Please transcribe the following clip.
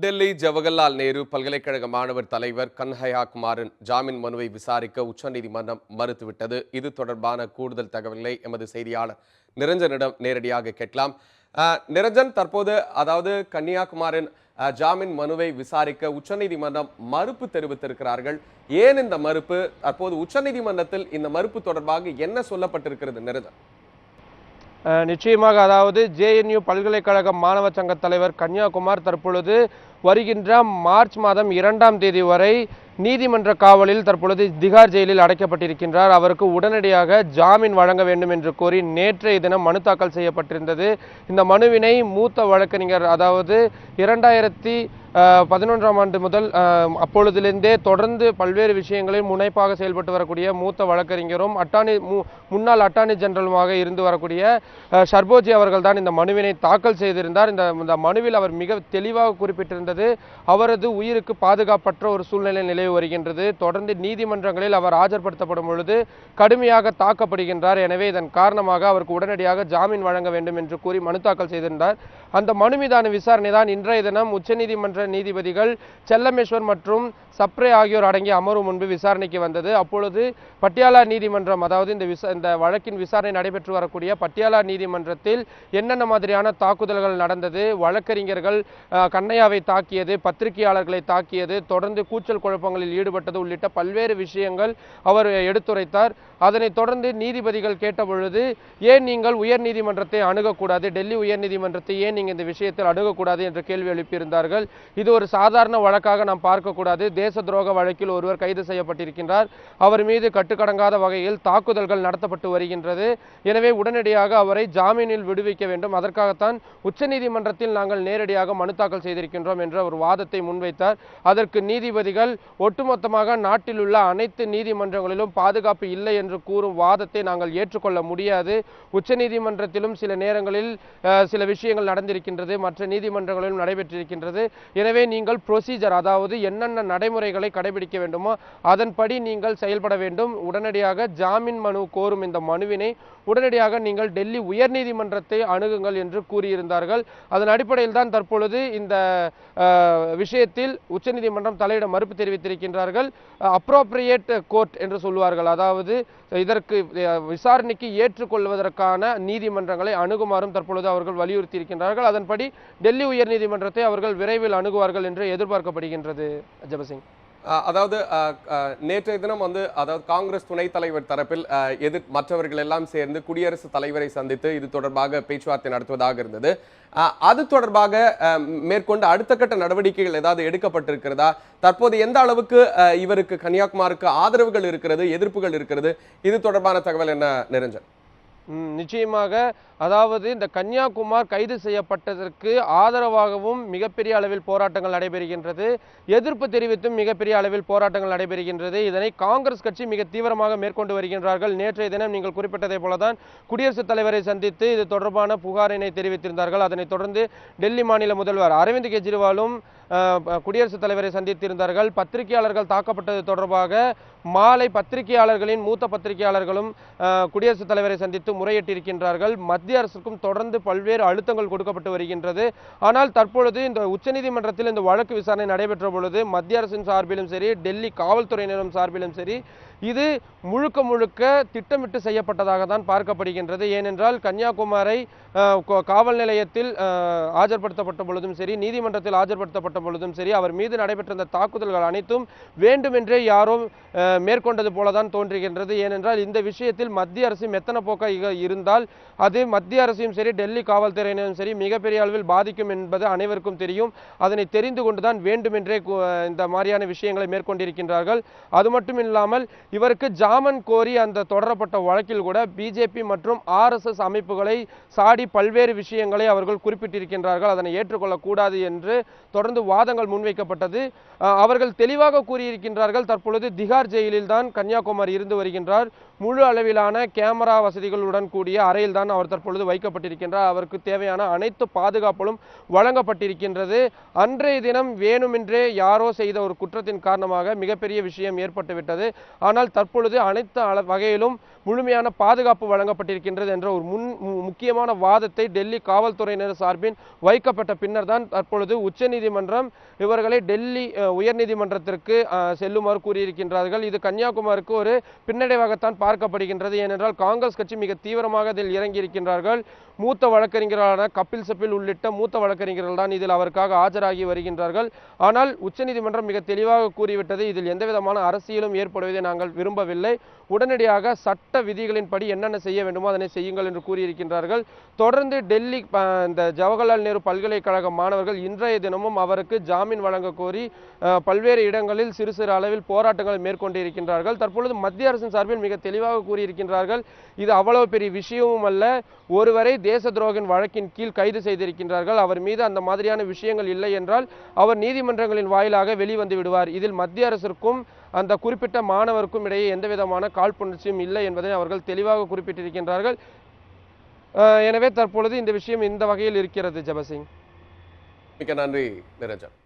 டெல்லி ஜவஹர்லால் நேரு பல்கலைக்கழக மாணவர் தலைவர் கன்ஹையா குமாரின் ஜாமீன் மனுவை விசாரிக்க உச்சநீதிமன்றம் மறுத்துவிட்டது. இது தொடர்பான கூடுதல் தகவல்களை எமது செய்தியாளர் நிரஞ்சனிடம் நேரடியாக கேட்கலாம். நிரஞ்சன், தற்போது அதாவது கன்னியாகுமாரின் ஜாமீன் மனுவை விசாரிக்க உச்சநீதிமன்றம் மறுப்பு தெரிவித்திருக்கிறார்கள். ஏன் இந்த மறுப்பு? தற்போது உச்சநீதிமன்றத்தில் இந்த மறுப்பு தொடர்பாக என்ன சொல்லப்பட்டிருக்கிறது நிரஞ்சன்? நிச்சயமாக, அதாவது ஜேஎன்யூ பல்கலைக்கழக மாணவ சங்க தலைவர் கன்னியாகுமார் தற்பொழுது வருகின்ற மார்ச் மாதம் 2ஆம் தேதி வரை நீதிமன்ற காவலில் தற்பொழுது திகார் ஜெயிலில் அடைக்கப்பட்டிருக்கின்றார். அவருக்கு உடனடியாக ஜாமீன் வழங்க வேண்டும் என்று கோரி நேற்றைய தினம் மனு தாக்கல் செய்யப்பட்டிருந்தது. இந்த மனுவினை மூத்த வழக்கறிஞர், அதாவது 2011ஆம் ஆண்டு முதல் அப்பொழுதிலிருந்தே தொடர்ந்து பல்வேறு விஷயங்களில் முனைப்பாக செயல்பட்டு வரக்கூடிய மூத்த வழக்கறிஞரும் முன்னாள் அட்டார்னி ஜெனரலுமாக இருந்து வரக்கூடிய ஷர்போஜி அவர்கள் தான் இந்த மனுவினை தாக்கல் செய்திருந்தார். இந்த மனுவில் அவர் மிக தெளிவாக குறிப்பிட்டிருந்தது, அவரது உயிருக்கு பாதுகாப்பற்ற ஒரு சூழ்நிலை நிலவி வருகின்றது. தொடர்ந்து நீதிமன்றங்களில் அவர் ஆஜர்படுத்தப்படும் பொழுது கடுமையாக தாக்கப்படுகின்றார். எனவே இதன் காரணமாக அவருக்கு உடனடியாக ஜாமீன் வழங்க வேண்டும் என்று கூறி மனு தாக்கல் செய்திருந்தார். அந்த மனு மீதான விசாரணை தான் இன்றைய தினம் உச்சநீதிமன்ற நீதிபதிகள் செல்லமேஸ்வர் மற்றும் சப்ரே ஆகியோர் அடங்கிய அமர்வு முன்பு விசாரணைக்கு வந்தது. அப்பொழுது பட்டியாலா நீதிமன்றம், அதாவது இந்த வழக்கின் விசாரணை நடைபெற்று வரக்கூடிய பட்டியாலா நீதிமன்றத்தில் என்னென்ன மாதிரியான தாக்குதல்கள் நடந்தது, வழக்கறிஞர்கள் கண்ணையாவை தாக்கியது, பத்திரிகையாளர்களை தாக்கியது, தொடர்ந்து கூச்சல் குழப்பங்களில் ஈடுபட்டது உள்ளிட்ட பல்வேறு விஷயங்கள் அவர் எடுத்துரைத்தார். அதனைத் தொடர்ந்து நீதிபதிகள் கேட்டபொழுது, ஏன் நீங்கள் உயர் நீதிமன்றத்தை அணுகக்கூடாது, டெல்லி உயர் நீதிமன்றத்தை ஏன் நீங்கள் இந்த விஷயத்தில் அணுகக்கூடாது என்ற கேள்வி எழுப்பியிருந்தார்கள். இது ஒரு சாதாரண வழக்காக நாம் பார்க்கக்கூடாது, தேச துரோக வழக்கில் ஒருவர் கைது செய்யப்பட்டிருக்கின்றார், அவர் மீது கட்டுக்கடங்காத வகையில் தாக்குதல்கள் நடத்தப்பட்டு வருகின்றது, எனவே உடனடியாக அவரை ஜாமீனில் விடுவிக்க வேண்டும், அதற்காகத்தான் உச்சநீதிமன்றத்தில் நாங்கள் நேரடியாக மனு தாக்கல் செய்திருக்கின்றோம் என்ற ஒரு வாதத்தை முன்வைத்தார். அதற்கு நீதிபதிகள் ஒட்டுமொத்தமாக நாட்டில் உள்ள அனைத்து நீதிமன்றங்களிலும் பாதுகாப்பு இல்லை என்று கூறும் வாதத்தை நாங்கள் ஏற்றுக்கொள்ள முடியாது. உச்சநீதிமன்றத்திலும் சில நேரங்களில் சில விஷயங்கள் நடந்திருக்கின்றது, மற்ற நீதிமன்றங்களிலும் நடைபெற்றிருக்கின்றது. எனவே நீங்கள் ப்ரொசீஜர், அதாவது என்னென்ன நடைமுறைகளை கடைபிடிக்க வேண்டுமோ அதன்படி நீங்கள் செயல்பட வேண்டும். உடனடியாக ஜாமீன் மனு கோரும் இந்த மனுவினை உடனடியாக நீங்கள் டெல்லி உயர் நீதிமன்றத்தை அணுகுங்கள் என்று கூறியிருந்தார்கள். அதன் அடிப்படையில் தான் தற்பொழுது இந்த விஷயத்தில் உச்சநீதிமன்றம் தலையிட மறுப்பு தெரிவித்திருக்கின்றார்கள். அப்ரோப்ரியேட் கோர்ட் என்று சொல்லுவார்கள், அதாவது இதற்கு விசாரணைக்கு ஏற்றுக்கொள்வதற்கான நீதிமன்றங்களை அணுகுமாறும் தற்பொழுது அவர்கள் வலியுறுத்தி இருக்கின்றார்கள். அதன்படி டெல்லி உயர் நீதிமன்றத்தை அவர்கள் விரைவில் அணுகுவார்கள் என்று எதிர்பார்க்கப்படுகின்றது. ஜெபசிங், அதாவது நேற்றைய தினம் அதாவது காங்கிரஸ் துணைத் தலைவர் தரப்பில் மற்றவர்கள் எல்லாம் சேர்ந்து குடியரசுத் தலைவரை சந்தித்து இது தொடர்பாக பேச்சுவார்த்தை நடத்துவதாக இருந்தது. அது தொடர்பாக மேற்கொண்டு அடுத்த கட்ட நடவடிக்கைகள் ஏதாவது எடுக்கப்பட்டிருக்கிறதா? தற்போது எந்த அளவுக்கு இவருக்கு கன்னியாகுமாருக்கு ஆதரவுகள் இருக்கிறது, எதிர்ப்புகள் இருக்கிறது? இது தொடர்பான தகவல் என்ன நிரஞ்சன்? நிச்சயமாக, அதாவது இந்த கன்னியாகுமார் கைது செய்யப்பட்டதற்கு ஆதரவாகவும் மிகப்பெரிய அளவில் போராட்டங்கள் நடைபெறுகின்றது, எதிர்ப்பு தெரிவித்தும் மிகப்பெரிய அளவில் போராட்டங்கள் நடைபெறுகின்றது. இதனை காங்கிரஸ் கட்சி மிக தீவிரமாக மேற்கொண்டு வருகின்றார்கள். நேற்றைய தினம் நீங்கள் குறிப்பிட்டதை போலதான் குடியரசுத் தலைவரை சந்தித்து இது தொடர்பான புகாரினை தெரிவித்திருந்தார்கள். அதனைத் தொடர்ந்து டெல்லி மாநில முதல்வர் அரவிந்த் கெஜ்ரிவாலும் குடியரசுத் தலைவரை சந்தித்திருந்தார்கள். பத்திரிகையாளர்கள் தாக்கப்பட்டது தொடர்பாக மாலை பத்திரிகையாளர்களின் மூத்த பத்திரிகையாளர்களும் குடியரசுத் தலைவரை சந்தித்து முறையிட்டிருக்கின்றார்கள். மத்திய அரசுக்கும் தொடர்ந்து பல்வேறு அழுத்தங்கள் கொடுக்கப்பட்டு வருகின்றது. ஆனால் தற்பொழுது இந்த உச்சநீதிமன்றத்தில் இந்த வழக்கு விசாரணை நடைபெற்ற பொழுது மத்திய அரசின் சார்பிலும் சரி, டெல்லி காவல்துறையினரும் சார்பிலும் சரி, இது முழுக்க முழுக்க திட்டமிட்டு செய்யப்பட்டதாக தான் பார்க்கப்படுகின்றது. ஏனென்றால் கன்னியாகுமாரை காவல் நிலையத்தில் ஆஜர்படுத்தப்பட்ட பொழுதும் சரி, நீதிமன்றத்தில் ஆஜர்படுத்தப்பட்ட பொழுதும் சரி, அவர் மீது நடைபெற்ற இந்த தாக்குதல்கள் அனைத்தும் வேண்டுமென்றே யாரோ மேற்கொண்டது போலதான் தோன்றுகின்றது. ஏனென்றால் இந்த விஷயத்தில் மத்திய அரசு மெத்தன போக்காக இருந்தால் அது மத்திய அரசையும் சரி, டெல்லி காவல்துறையினரும் சரி மிகப்பெரிய அளவில் பாதிக்கும் என்பது அனைவருக்கும் தெரியும். அதனை தெரிந்து கொண்டுதான் வேண்டுமென்றே இந்த மாதிரியான விஷயங்களை மேற்கொண்டிருக்கின்றார்கள். அது மட்டும் இல்லாமல் இவருக்கு ஜாமீன் கோரி அந்த தொடரப்பட்ட வழக்கில் கூட பிஜேபி மற்றும் RSS அமைப்புகளை சாடி பல்வேறு விஷயங்களை அவர்கள் குறிப்பிட்டிருக்கின்றார்கள். அதனை ஏற்றுக்கொள்ளக்கூடாது என்று தொடர்ந்து வாதங்கள் முன்வைக்கப்பட்டது. அவர்கள் தெளிவாக கூறியிருக்கின்றார்கள், தற்பொழுது திகார் ஜெயிலில் தான் கன்னியாகுமாரி இருந்து வருகின்றார். முழு அளவிலான கேமரா வசதிகளுடன் கூடிய அறையில் தான் அவர் தற்பொழுது வைக்கப்பட்டிருக்கின்றார். அவருக்கு தேவையான அனைத்து பாதுகாப்புகளும் வழங்கப்பட்டிருக்கின்றது. அன்றைய தினம் வேணுமென்றே யாரோ செய்த ஒரு குற்றத்தின் காரணமாக மிகப்பெரிய விஷயம் ஏற்பட்டுவிட்டது. ஆனால் தற்பொழுது அனைத்து வகையிலும் முழுமையான பாதுகாப்பு வழங்கப்பட்டிருக்கின்றது என்ற ஒரு முக்கியமான வாதத்தை டெல்லி காவல்துறையினர் சார்பில் வைக்கப்பட்ட பின்னர் தான் தற்பொழுது உச்சநீதிமன்றம் இவர்களை டெல்லி உயர்நீதிமன்றத்திற்கு செல்லுமாறு கூறியிருக்கின்றார்கள். இது கன்னியாகுமரிக்கு ஒரு பின்னடைவாகத்தான் பார்க்கப்படுகின்றது. ஏனென்றால் காங்கிரஸ் கட்சி மிக தீவிரமாக இதில் இறங்கியிருக்கின்றார்கள். மூத்த வழக்கறிஞர்களான கபில் சிபில் உள்ளிட்ட மூத்த வழக்கறிஞர்கள் தான் இதில் அவருக்காக ஆஜராகி வருகின்றார்கள். ஆனால் உச்சநீதிமன்றம் மிக தெளிவாக கூறிவிட்டது, இதில் எந்தவிதமான அரசியலும் ஏற்படுவதை நாங்கள் விரும்பவில்லை. உடனடியாக சட்ட விதிகளின்படி என்னென்ன செய்ய வேண்டுமோ அதனை செய்யுங்கள் என்று கூறியிருக்கின்றார்கள். தொடர்ந்து டெல்லி இந்த ஜவஹர்லால் நேரு பல்கலைக்கழக மாணவர்கள் இன்றைய தினமும் அவருக்கு ஜாமீன் வழங்க கோரி பல்வேறு இடங்களில் சிறு சிறு அளவில் போராட்டங்களை மேற்கொண்டிருக்கின்றார்கள். தற்பொழுது மத்திய அரசின் சார்பில் மிக தெளிவாக கூறியிருக்கின்றார்கள், இது அவ்வளவு பெரிய விஷயமும் அல்ல, ஒருவரை தேச துரோகின் வழக்கின் கீழ் கைது செய்திருக்கின்றார்கள், அவர் மீது அந்த மாதிரியான விஷயங்கள் இல்லை என்றால் அவர் நீதிமன்றங்களின் வாயிலாக வெளிவந்து விடுவார். இதில் மத்திய அரசிற்கும் அந்த குறிப்பிட்ட மாணவருக்கும் இடையே எந்தவிதமான காழ்ப்புணர்ச்சியும் இல்லை என்பதை அவர்கள் தெளிவாக குறிப்பிட்டிருக்கின்றார்கள். எனவே தற்பொழுது இந்த விஷயம் இந்த வகையில் இருக்கிறது. ஜெபசிங், மிக்க நன்றி நிரஞ்சன்.